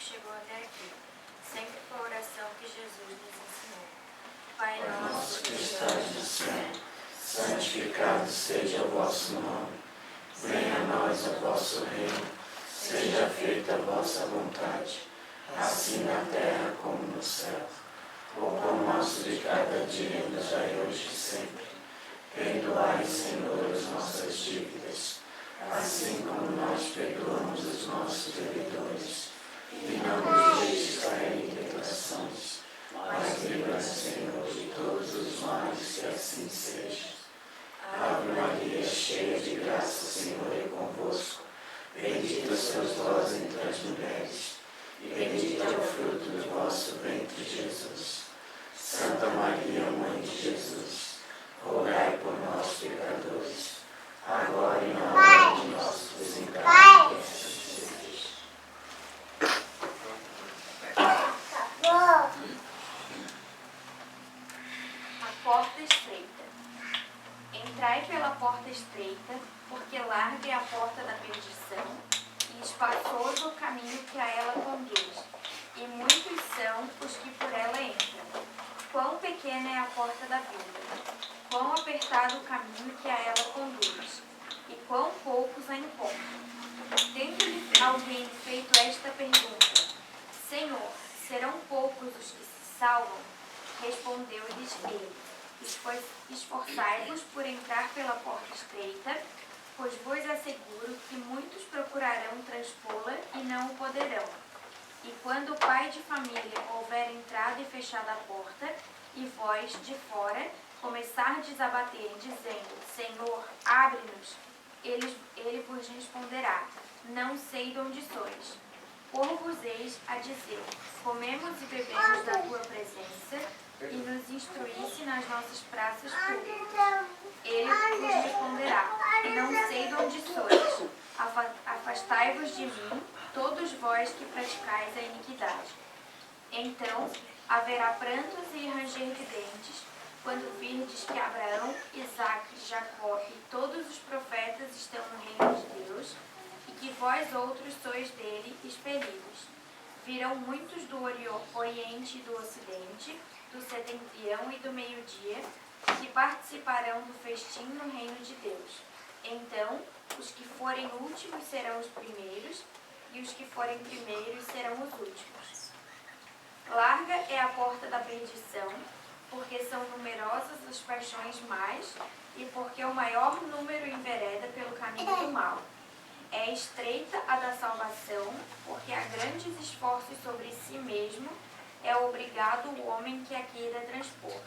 chegou até aqui, sempre com a oração que Jesus nos ensinou. Pai nosso que estás no céu, santificado seja o vosso nome. Venha a nós o vosso reino, seja feita a vossa vontade, assim na terra como no céu. O pão nosso de cada dia nos dai hoje e sempre. Perdoai, Senhor, as nossas dívidas, assim como nós perdoamos os nossos devedores. E não nos deixes cair em tentações, mas livra-nos, Senhor, de todos os males, que assim seja. Ave Maria, cheia de graça, o Senhor é convosco. Bendita sois vós entre as mulheres, e bendito é o fruto do vosso ventre, Jesus. Santa Maria, Mãe de Jesus, rogai por nós, pecadores, agora e na hora de nosso desencarne. A porta estreita. Entrai pela porta estreita, porque larga é a porta da perdição, e espaçoso o caminho que a ela conduz, e muitos são os que por ela entram. Quão pequena é a porta da vida, quão apertado o caminho que a ela conduz, e quão poucos a encontram. Tendo-lhe alguém feito esta pergunta: Senhor, serão poucos os que se salvam? Respondeu-lhes ele: Esforçai-vos por entrar pela porta estreita, pois vos asseguro que muitos procurarão transpô-la e não o poderão. E quando o pai de família houver entrado e fechado a porta, e vós, de fora, começardes a bater, dizendo: Senhor, abre-nos, ele vos responderá: Não sei de onde sois. Por-vos-eis a dizer: Comemos e bebemos na tua presença, e nos instruísse nas nossas praças públicas. Ele vos responderá: Não sei de onde sois. Afastai-vos de mim, todos vós que praticais a iniquidade. Então haverá prantos e ranger de dentes, quando virdes que Abraão, Isaque, Jacó e todos os profetas estão no reino de Deus, e que vós outros sois dele expelidos. Virão muitos do Oriente e do Ocidente, do setentrião e do meio-dia, que participarão do festim no reino de Deus. Então, os que forem últimos serão os primeiros, e os que forem primeiros serão os últimos. Larga é a porta da perdição, porque são numerosas as paixões más, e porque o maior número envereda pelo caminho do mal. É estreita a da salvação, porque há grandes esforços sobre si mesmo, é obrigado o homem que a queira transpor,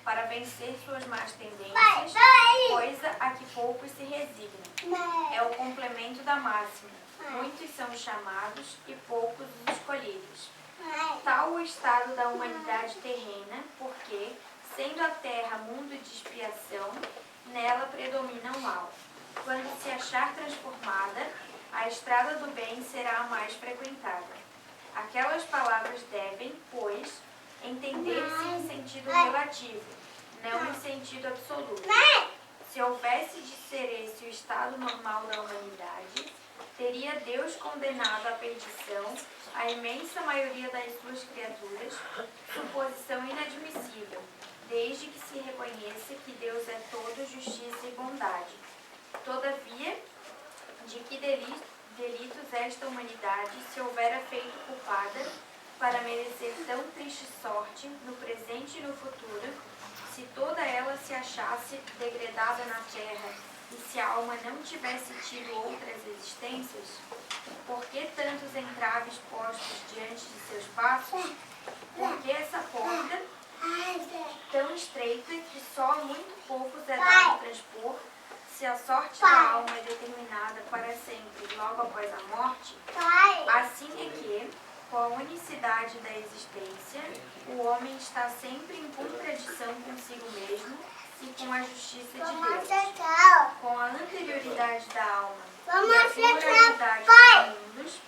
para vencer suas más tendências, coisa a que poucos se resignam. É o complemento da máxima: muitos são os chamados e poucos os escolhidos. Tal o estado da humanidade terrena, porque, sendo a terra mundo de expiação, nela predomina o mal. Quando se achar transformada, a estrada do bem será a mais frequentada. Aquelas palavras devem, pois, entender-se em sentido relativo, não em sentido absoluto. Se houvesse de ser esse o estado normal da humanidade, teria Deus condenado à perdição a imensa maioria das suas criaturas, suposição inadmissível, desde que se reconheça que Deus é todo justiça e bondade. Todavia, de que delitos esta humanidade se houvera feito culpada para merecer tão triste sorte no presente e no futuro, se toda ela se achasse degradada na terra e se a alma não tivesse tido outras existências? Por que tantos entraves postos diante de seus passos? Por que essa porta tão estreita que só a muito poucos é dado transpor? Se a sorte da alma é determinada para sempre, logo após a morte, assim é que, com a unicidade da existência, o homem está sempre em contradição consigo mesmo e com a justiça de Deus. Com a anterioridade da alma e a pluralidade dos mundos,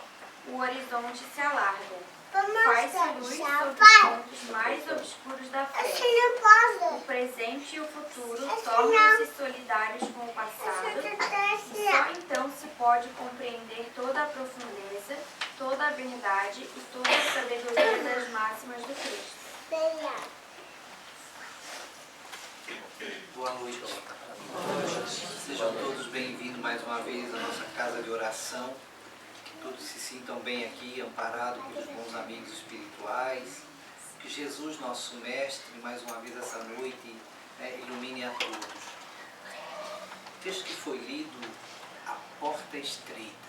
o horizonte se alarga. Vamos Faz-se luz deixar, sobre os pai. pontos mais obscuros da fé. Assim não O pode. presente e o futuro Assim tornam-se solidários com o Assim passado, não e só então se pode compreender toda a profundeza, toda a verdade e toda a sabedoria das máximas do Cristo. Boa noite. Sejam todos bem-vindos mais uma vez à nossa casa de oração. Que todos se sintam bem aqui, amparados pelos bons amigos espirituais. Que Jesus, nosso Mestre, mais uma vez essa noite, ilumine a todos. O texto que foi lido, A Porta Estreita.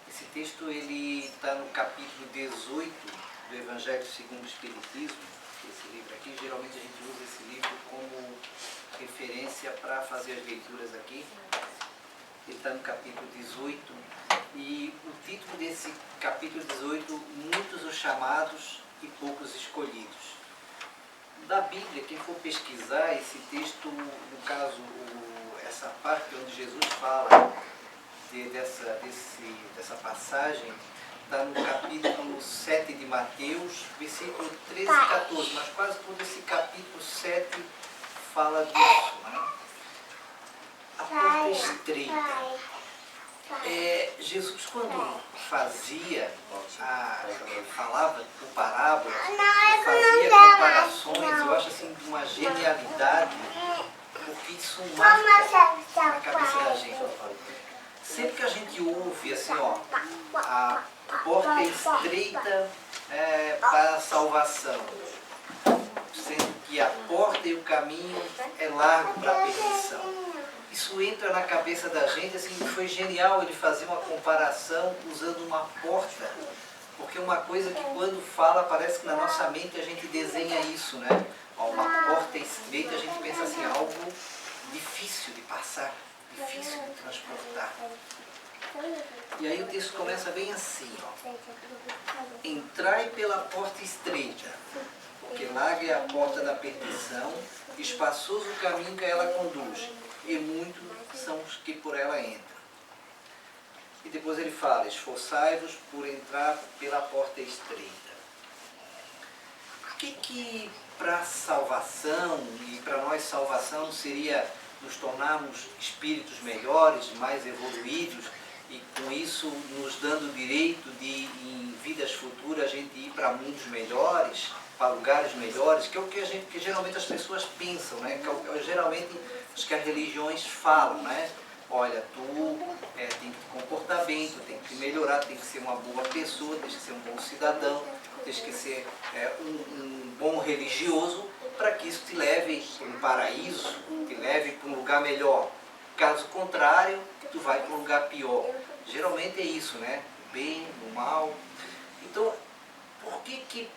Esse texto ele está no capítulo 18 do Evangelho segundo o Espiritismo. Esse livro aqui, geralmente a gente usa esse livro como referência para fazer as leituras aqui. Ele está no capítulo 18 e o título desse capítulo 18, Muitos os chamados e poucos escolhidos. Da Bíblia, quem for pesquisar esse texto, no caso, essa parte onde Jesus fala dessa passagem, está no capítulo 7 de Mateus, versículo 13 e 14, mas quase todo esse capítulo 7 fala disso, né? A porta estreita. Jesus, quando falava por parábolas, fazia comparações, eu acho assim, de uma genialidade, porque isso marca na cabeça da gente. Sempre que a gente ouve assim, a porta estreita para a salvação, sendo que a porta e o caminho é largo para a perdição. Isso entra na cabeça da gente, assim, foi genial ele fazer uma comparação usando uma porta, porque uma coisa que quando fala, parece que na nossa mente a gente desenha isso, né? Uma porta estreita, a gente pensa assim, algo difícil de passar, difícil de transportar. E aí o texto começa bem assim, Entrai pela porta estreita, porque larga é a porta da perdição, espaçoso o caminho que ela conduz, e muitos são os que por ela entram. E depois ele fala, esforçai-vos por entrar pela porta estreita. O que para a salvação, e para nós salvação seria nos tornarmos espíritos melhores, mais evoluídos, e com isso nos dando o direito de, em vidas futuras, a gente ir para mundos melhores, para lugares melhores, que é o que geralmente as pessoas pensam, né? Que geralmente os que as religiões falam, né? Olha, tu tem que te comportar bem, tu tem que melhorar, tem que ser uma boa pessoa, tem que ser um bom cidadão, tem que ser um bom religioso, para que isso te leve para um paraíso, te leve para um lugar melhor. Caso contrário, tu vai para um lugar pior. Geralmente é isso, né? O bem, o mal. Então, por que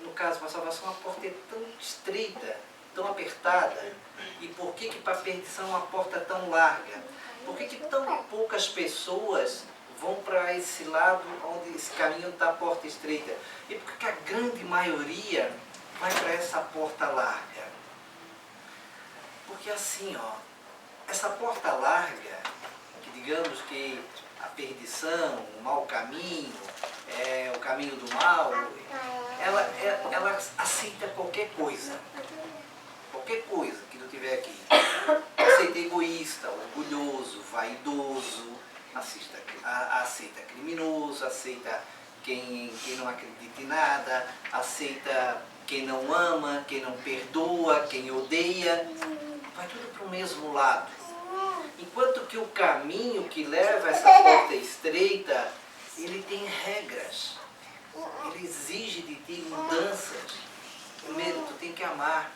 no caso, para a salvação, a porta é tão estreita, tão apertada? E por que para a perdição uma porta tão larga? Por que tão poucas pessoas vão para esse lado, onde esse caminho está a porta estreita? E por que a grande maioria vai para essa porta larga? Porque assim, essa porta larga, que digamos que a perdição, o mau caminho, o caminho do mal, ela aceita qualquer coisa. Qualquer coisa que tu tiver aqui. Aceita egoísta, orgulhoso, vaidoso, aceita criminoso, aceita quem não acredita em nada, aceita quem não ama, quem não perdoa, quem odeia. Vai tudo para o mesmo lado. Enquanto que o caminho que leva a essa porta estreita, ele tem regras. Ele exige de ti mudanças. Primeiro, tu tem que amar,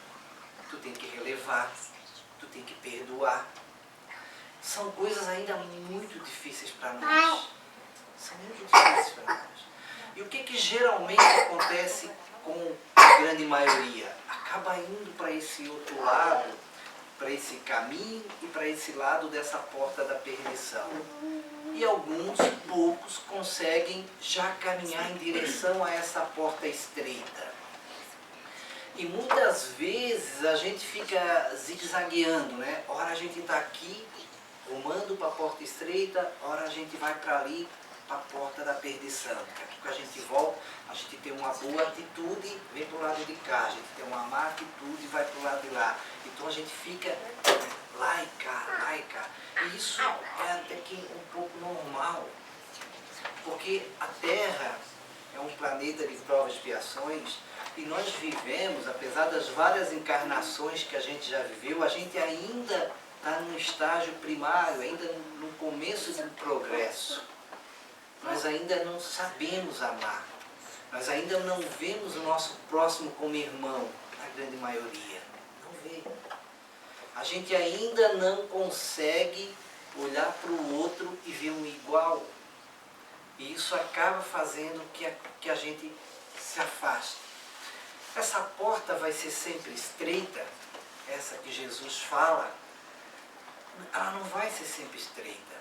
tu tem que relevar, tu tem que perdoar. São coisas ainda muito difíceis para nós. São muito difíceis para nós. E o que geralmente acontece com a grande maioria? Acaba indo para esse outro lado, para esse caminho e para esse lado dessa porta da perdição. E alguns, poucos, conseguem já caminhar em direção a essa porta estreita. E muitas vezes a gente fica zigue-zagueando, né? Ora a gente está aqui, rumando para a porta estreita, ora a gente vai para ali, para a porta da perdição. Aqui que a gente volta, a gente tem uma boa atitude, vem para o lado de cá. A gente tem uma má atitude, vai para o lado de lá. Então a gente fica lá e cá. E isso é até que um pouco normal. Porque a Terra é um planeta de provas e expiações e nós vivemos, apesar das várias encarnações que a gente já viveu, a gente ainda está num estágio primário, ainda no começo de um progresso. Nós ainda não sabemos amar. Nós ainda não vemos o nosso próximo como irmão, na grande maioria. Não vê. A gente ainda não consegue olhar para o outro e ver um igual. E isso acaba fazendo que a gente se afaste. Essa porta vai ser sempre estreita, essa que Jesus fala, ela não vai ser sempre estreita,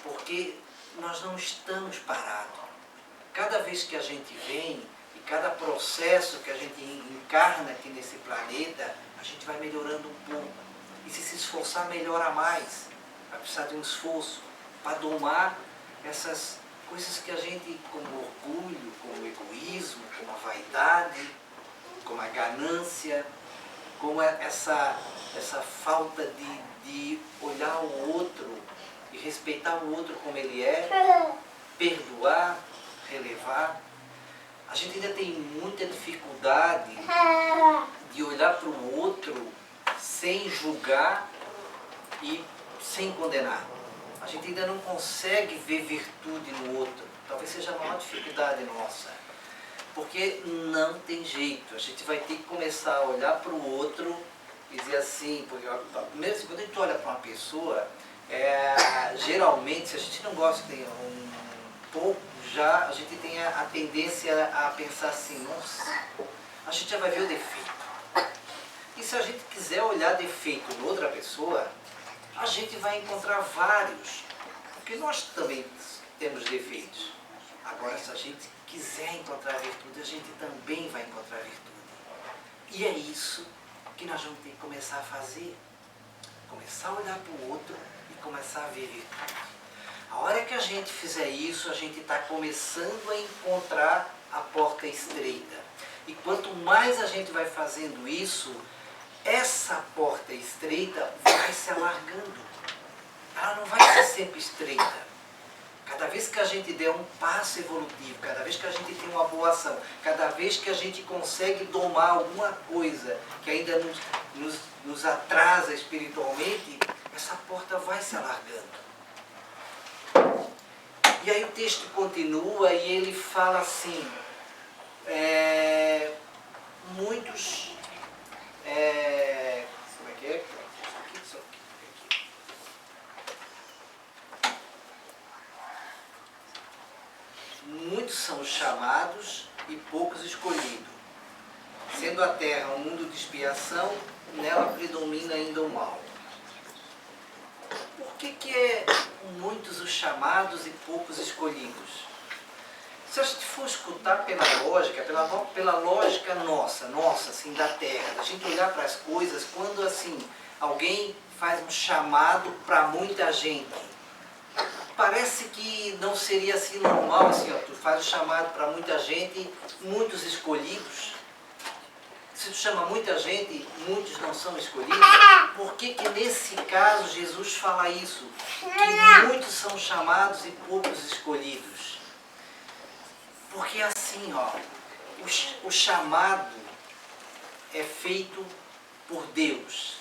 porque nós não estamos parados. Cada vez que a gente vem, e cada processo que a gente encarna aqui nesse planeta, a gente vai melhorando um pouco. E se esforçar, melhora mais. Vai precisar de um esforço para domar essas coisas que a gente, como orgulho, como egoísmo, como a vaidade, como a ganância, como essa falta de olhar o outro e respeitar o outro como ele é, perdoar, relevar. A gente ainda tem muita dificuldade de olhar para o outro sem julgar e sem condenar. A gente ainda não consegue ver virtude no outro. Talvez seja a maior dificuldade nossa. Porque não tem jeito. A gente vai ter que começar a olhar para o outro e dizer assim, porque primeiro, quando a gente olha para uma pessoa, geralmente, se a gente não gosta de um pouco, já a gente tem a tendência a pensar assim, nossa, a gente já vai ver o defeito. E se a gente quiser olhar defeito em outra pessoa, a gente vai encontrar vários, porque nós também temos defeitos. Agora, se a gente quiser encontrar virtude, a gente também vai encontrar virtude. E é isso que nós vamos ter que começar a fazer. Começar a olhar para o outro e começar a ver virtude. A hora que a gente fizer isso, a gente está começando a encontrar a porta estreita. E quanto mais a gente vai fazendo isso, essa porta estreita vai se alargando. Ela não vai ser sempre estreita. Cada vez que a gente der um passo evolutivo, cada vez que a gente tem uma boa ação, cada vez que a gente consegue domar alguma coisa que ainda nos atrasa espiritualmente, essa porta vai se alargando. E aí o texto continua e ele fala assim, muitos... como é que é? Muitos são os chamados e poucos escolhidos. Sendo a terra um mundo de expiação, nela predomina ainda o mal. Por que é muitos os chamados e poucos escolhidos? Se a gente for escutar pela lógica nossa, assim, da terra, da gente olhar para as coisas, quando assim, alguém faz um chamado para muita gente, parece que não seria assim normal, assim, ó, tu faz o chamado para muita gente, muitos escolhidos. Se tu chama muita gente, muitos não são escolhidos. Por que nesse caso Jesus fala isso? Que muitos são chamados e poucos escolhidos. Porque assim, ó, o chamado é feito por Deus.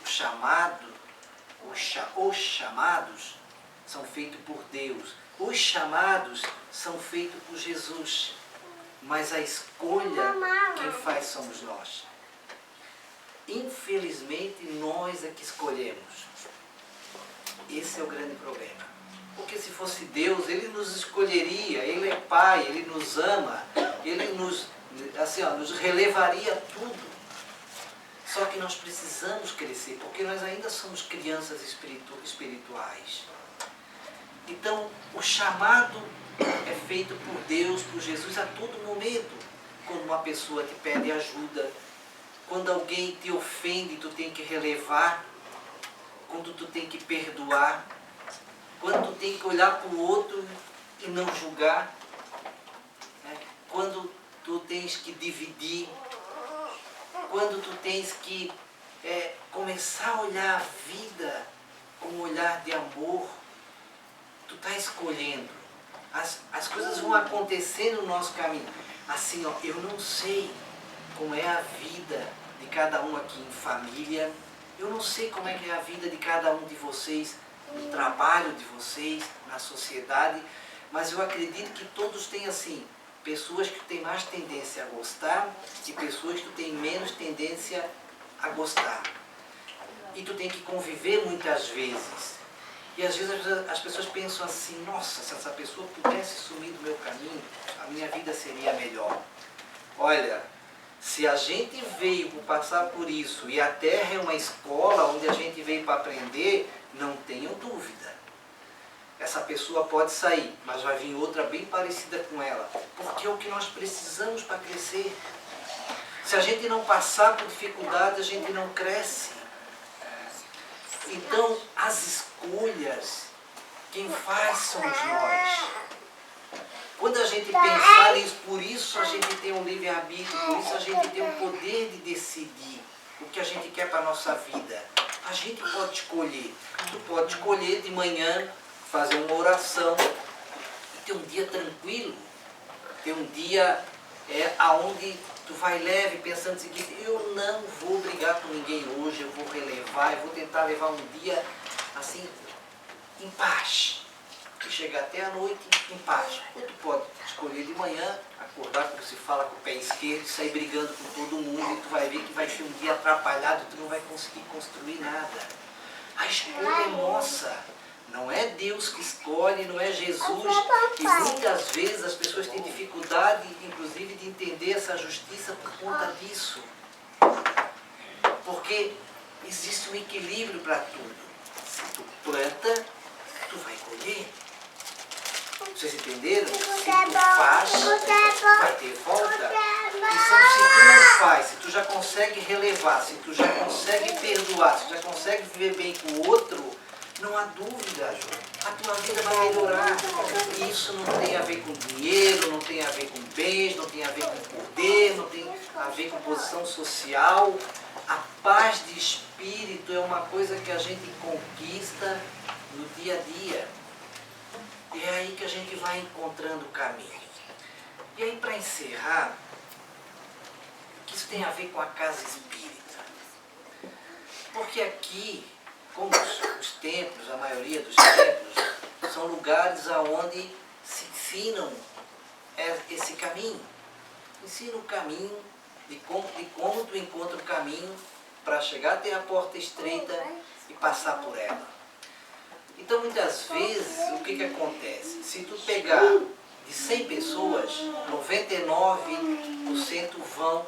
O chamado, os chamados são feitos por Deus. Os chamados são feitos por Jesus. Mas a escolha, quem faz somos nós. Infelizmente, nós é que escolhemos. Esse é o grande problema. Porque se fosse Deus, Ele nos escolheria, Ele é Pai, Ele nos ama, Ele nos relevaria tudo. Só que nós precisamos crescer, porque nós ainda somos crianças espirituais. Então, o chamado é feito por Deus, por Jesus, a todo momento. Quando uma pessoa te pede ajuda, quando alguém te ofende, tu tem que relevar, quando tu tem que perdoar, quando tu tem que olhar para o outro e não julgar. Né? Quando tu tens que dividir, quando tu tens que começar a olhar a vida com um olhar de amor, tu está escolhendo. As coisas vão acontecer no nosso caminho. Assim, ó, eu não sei como é a vida de cada um aqui em família, eu não sei como é que é a vida de cada um de vocês, no trabalho de vocês, na sociedade, mas eu acredito que todos têm assim, pessoas que têm mais tendência a gostar e pessoas que têm menos tendência a gostar. E tu tem que conviver muitas vezes. E às vezes as pessoas pensam assim, nossa, se essa pessoa pudesse sumir do meu caminho, a minha vida seria melhor. Olha, se a gente veio para passar por isso e a Terra é uma escola onde a gente veio para aprender, não tenham dúvida. Essa pessoa pode sair, mas vai vir outra bem parecida com ela. Porque é o que nós precisamos para crescer. Se a gente não passar por dificuldade, a gente não cresce. Então, as escolhas, quem faz somos nós. Quando a gente pensar nisso, por isso a gente tem um livre-arbítrio, por isso a gente tem o poder de decidir o que a gente quer para a nossa vida. A gente pode escolher. Tu pode escolher de manhã fazer uma oração e ter um dia tranquilo, ter um dia aonde tu vai leve, pensando o seguinte, eu não vou brigar com ninguém hoje, eu vou relevar, eu vou tentar levar um dia assim, em paz. E chegar até a noite em paz. Ou tu pode escolher de manhã, acordar, como se fala, com o pé esquerdo, sair brigando com todo mundo e tu vai ver que vai ser um dia atrapalhado e tu não vai conseguir construir nada. A escolha é nossa. Não é Deus que escolhe, não é Jesus. E muitas vezes as pessoas têm dificuldade, inclusive, de entender essa justiça por conta disso. Porque existe um equilíbrio para tudo. Se tu planta, tu vai colher. Vocês entenderam? Se tu faz, vai ter volta. Então, se tu não faz, se tu já consegue relevar, se tu já consegue perdoar, se tu já consegue viver bem com o outro, não há dúvida, a tua vida vai melhorar. E isso não tem a ver com dinheiro, não tem a ver com bens, não tem a ver com poder, não tem a ver com posição social. A paz de espírito é uma coisa que a gente conquista no dia a dia. E é aí que a gente vai encontrando o caminho. E aí, para encerrar, o que isso tem a ver com a casa espírita? Porque aqui, como os templos, a maioria dos templos, são lugares onde se ensinam esse caminho. Ensina o caminho de como tu encontra o caminho para chegar até a porta estreita e passar por ela. Então, muitas vezes, o que acontece? Se tu pegar de 100 pessoas, 99% vão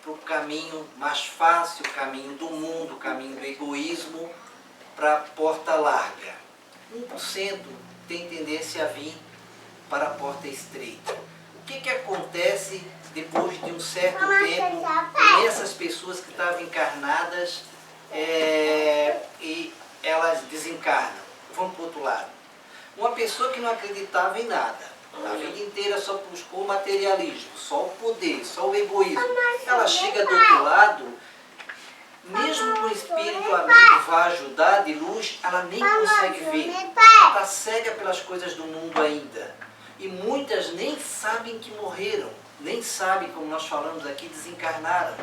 para o caminho mais fácil, o caminho do mundo, o caminho do egoísmo, para a porta larga. 1% tem tendência a vir para a porta estreita. O que acontece depois de um certo tempo com essas pessoas que estavam encarnadas e elas desencarnam, vão para o outro lado? Uma pessoa que não acreditava em nada, a vida inteira só buscou o materialismo, só o poder, só o egoísmo. Ela chega do outro lado, mesmo que o espírito amigo vá ajudar de luz, ela nem consegue ver. Ela está cega pelas coisas do mundo ainda. E muitas nem sabem que morreram, nem sabem, como nós falamos aqui, desencarnaram.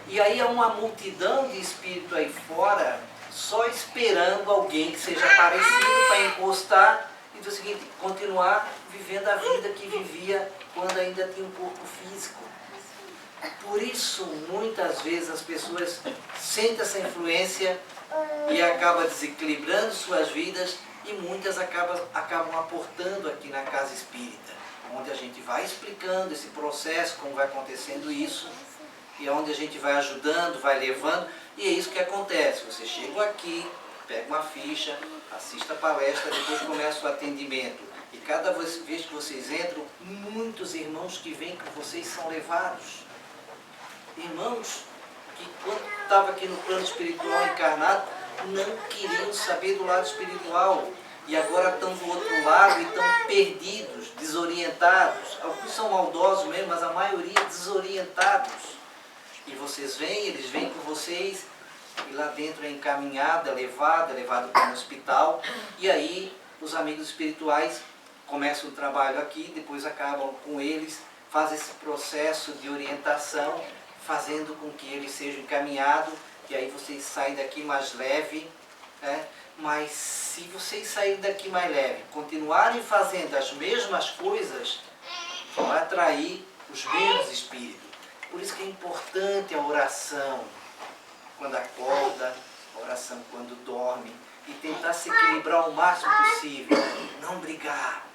E aí há uma multidão de espíritos aí fora, só esperando alguém que seja parecido para encostar e do seguinte, continuar vivendo a vida que vivia quando ainda tinha um corpo físico. Por isso, muitas vezes as pessoas sentem essa influência e acabam desequilibrando suas vidas e muitas acabam aportando aqui na casa espírita, onde a gente vai explicando esse processo, como vai acontecendo isso, e onde a gente vai ajudando, vai levando, e é isso que acontece. Você chega aqui, pega uma ficha, assista a palestra, depois começa o atendimento. E cada vez que vocês entram, muitos irmãos que vêm com vocês são levados. Irmãos que quando estavam aqui no plano espiritual encarnado, não queriam saber do lado espiritual. e agora estão do outro lado e estão perdidos, desorientados. Alguns são maldosos mesmo, mas a maioria desorientados. E vocês vêm, eles vêm com vocês, e lá dentro é encaminhado, é levado para um hospital, e aí os amigos espirituais começam o trabalho aqui, depois acabam com eles, fazem esse processo de orientação, fazendo com que eles sejam encaminhados, e aí vocês saem daqui mais leve, né? Mas se vocês saírem daqui mais leve, continuarem fazendo as mesmas coisas, vão atrair os mesmos espíritos. Por isso que é importante a oração quando acorda, a oração quando dorme, e tentar se equilibrar o máximo possível, não brigar,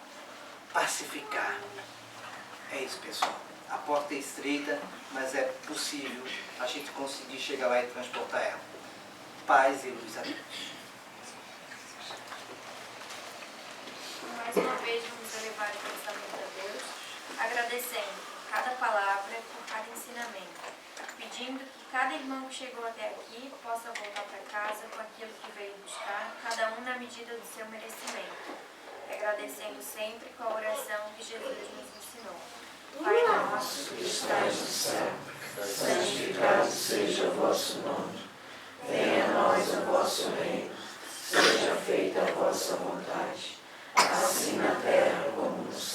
pacificar. É isso, pessoal. A porta é estreita, mas é possível a gente conseguir chegar lá e transportar ela. Paz e luz a todos. Mais uma vez vamos elevar o pensamento a Deus, agradecendo por cada palavra, por cada ensinamento, pedindo que cada irmão que chegou até aqui possa voltar para casa com aquilo que veio buscar, cada um na medida do seu merecimento, e agradecendo sempre com a oração que Jesus nos ensinou. Pai nosso que estais no céu, santificado seja o vosso nome. Venha a nós o vosso reino, seja feita a vossa vontade, assim na terra como no céu.